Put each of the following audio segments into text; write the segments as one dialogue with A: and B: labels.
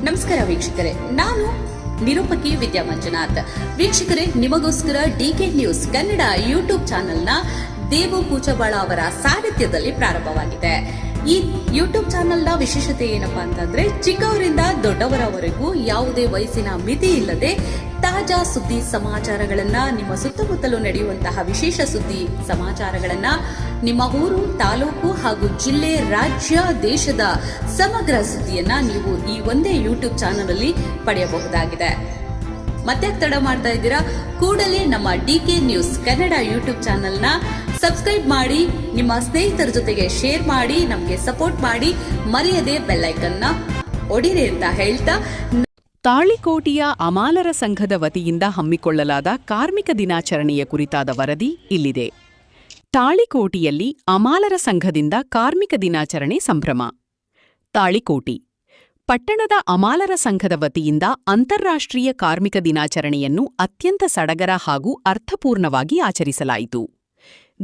A: ನಮಸ್ಕಾರ ವೀಕ್ಷಕರೇ, ನಾನು ನಿರೂಪಕಿ ವಿದ್ಯಾ ಮಂಜುನಾಥ್. ವೀಕ್ಷಕರೇ, ನಿಮಗೋಸ್ಕರ ಡಿಕೆ ನ್ಯೂಸ್ ಕನ್ನಡ ಯೂಟ್ಯೂಬ್ ಚಾನೆಲ್ನ ದೇವು ಕೂಚಬಾಳ ಅವರ ಸಾರಥ್ಯದಲ್ಲಿ ಪ್ರಾರಂಭವಾಗಿದೆ. ಈ ಯೂಟ್ಯೂಬ್ ಚಾನೆಲ್ನ ವಿಶೇಷತೆ ಏನಪ್ಪಾ ಅಂತಂದ್ರೆ, ಚಿಕ್ಕವರಿಂದ ದೊಡ್ಡವರವರೆಗೂ ಯಾವುದೇ ವಯಸ್ಸಿನ ಮಿತಿ ಇಲ್ಲದೆ ತಾಜಾ ಸುದ್ದಿ ಸಮಾಚಾರಗಳನ್ನ, ನಿಮ್ಮ ಸುತ್ತಮುತ್ತಲು ನಡೆಯುವಂತಹ ವಿಶೇಷ ಸುದ್ದಿ ಸಮಾಚಾರಗಳನ್ನ, ನಿಮ್ಮ ಊರು, ತಾಲೂಕು ಹಾಗೂ ಜಿಲ್ಲೆ, ರಾಜ್ಯ, ದೇಶದ ಸಮಗ್ರ ಸುದ್ದಿಯನ್ನ ನೀವು ಈ ಒಂದೇ ಯೂಟ್ಯೂಬ್ ಚಾನೆಲ್ ಅಲ್ಲಿ ಪಡೆಯಬಹುದಾಗಿದೆ. ಮತ್ತೆ ತಡ ಮಾಡ್ತಾ ಇದ್ದೀರಾ? ಕೂಡಲೇ ನಮ್ಮ ಡಿಕೆ ನ್ಯೂಸ್ ಕನ್ನಡ ಯೂಟ್ಯೂಬ್ ಚಾನೆಲ್ನ ಸಬ್ಸ್ಕ್ರೈಬ್ ಮಾಡಿ, ನಿಮ್ಮ ಸ್ನೇಹಿತರ ಜೊತೆಗೆ ಶೇರ್ ಮಾಡಿ, ನಮಗೆ ಸಪೋರ್ಟ್ ಮಾಡಿ, ಮರೆಯದೆ ಬೆಲ್ ಐಕನ್ನ ಒಡಿರಿ ಅಂತ ಹೇಳ್ತಾ,
B: ತಾಳಿಕೋಟೆಯ ಅಮಾಲರ ಸಂಘದ ವತಿಯಿಂದ ಹಮ್ಮಿಕೊಳ್ಳಲಾದ ಕಾರ್ಮಿಕ ದಿನಾಚರಣೆಯ ಕುರಿತಾದ ವರದಿ ಇಲ್ಲಿದೆ. ತಾಳಿಕೋಟೆಯಲ್ಲಿ ಅಮಾಲರ ಸಂಘದಿಂದ ಕಾರ್ಮಿಕ ದಿನಾಚರಣೆ ಸಂಭ್ರಮ. ತಾಳಿಕೋಟೆ ಪಟ್ಟಣದ ಅಮಾಲರ ಸಂಘದ ವತಿಯಿಂದ ಅಂತಾರಾಷ್ಟ್ರೀಯ ಕಾರ್ಮಿಕ ದಿನಾಚರಣೆಯನ್ನು ಅತ್ಯಂತ ಸಡಗರ ಹಾಗೂ ಅರ್ಥಪೂರ್ಣವಾಗಿ ಆಚರಿಸಲಾಯಿತು.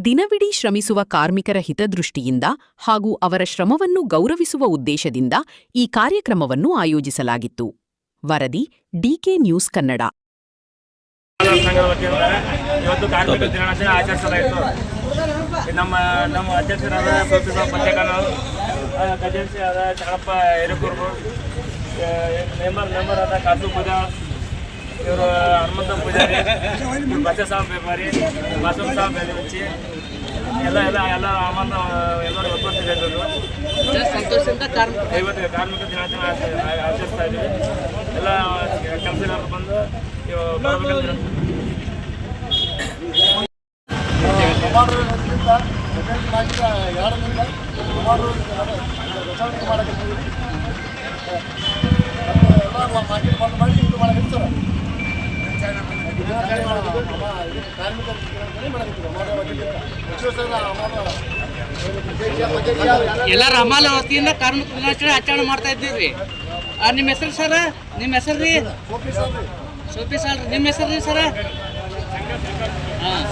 B: ದಿನವಿಡೀ ಶ್ರಮಿಸುವ ಕಾರ್ಮಿಕರ ಹಿತದೃಷ್ಟಿಯಿಂದ ಹಾಗೂ ಅವರ ಶ್ರಮವನ್ನು ಗೌರವಿಸುವ ಉದ್ದೇಶದಿಂದ ಈ ಕಾರ್ಯಕ್ರಮವನ್ನು ಆಯೋಜಿಸಲಾಗಿತ್ತು. ವರದಿ ಡಿಕೆ ನ್ಯೂಸ್ ಕನ್ನಡ.
C: ಇವತ್ತು ಕಾರ್ಮಿಕ ದಿನಾಚರಣೆ ಆಚರಿಸಲಾಯಿತು. ನಮ್ಮ ಅಧ್ಯಕ್ಷರಾದ ಪತ್ರಿಕಾನವರು, ಖಜಾನ್ಸಿಯಾದ ಚನ್ನಪ್ಪ ಹಿರೇಕೂರು, ಮೆಂಬರ್ ಆದ ಕಾಸು ಪೂಜಾ, ಇವರು ಹನುಮಂತ ಪೂಜಾರಿ, ಬಚ್ಚ ಸಾಹೇಬ್ ವ್ಯಾಪಾರಿ, ಮಾಸೂಮ್ ಸಾಹೇಬ್ ಬೆಲುಚ್ಚಿ, ಎಲ್ಲ ಎಲ್ಲರೂ ಒಪ್ಪಿಸಿದ್ರು. ಸಂತೋಷದಿಂದ ಇವತ್ತು ಕಾರ್ಮಿಕ ದಿನಾಚರಣೆ ಆಚರಿಸ್ತಾ ಇದ್ದೀವಿ. ಎಲ್ಲ ಕೆಲಸಗಾರರು ಬಂದು ಬರಬೇಕಂತ
D: ಎಲ್ಲರ ಅಮಾಲ ವತಿಯಿಂದ ಕಾರ್ಮಿಕ ದಿನಾಚರಣೆ ಆಚರಣೆ ಮಾಡ್ತಾ ಇದ್ದೀವಿ. ನಿಮ್ಮ ಹೆಸರು ಸರ? ನಿಮ್ಮ ಹೆಸರು ರೀ? ಸೋಪಿ ಸರ್. ನಿಮ್ಮ ಹೆಸರು ರೀ ಸರ? ಹಾಂ.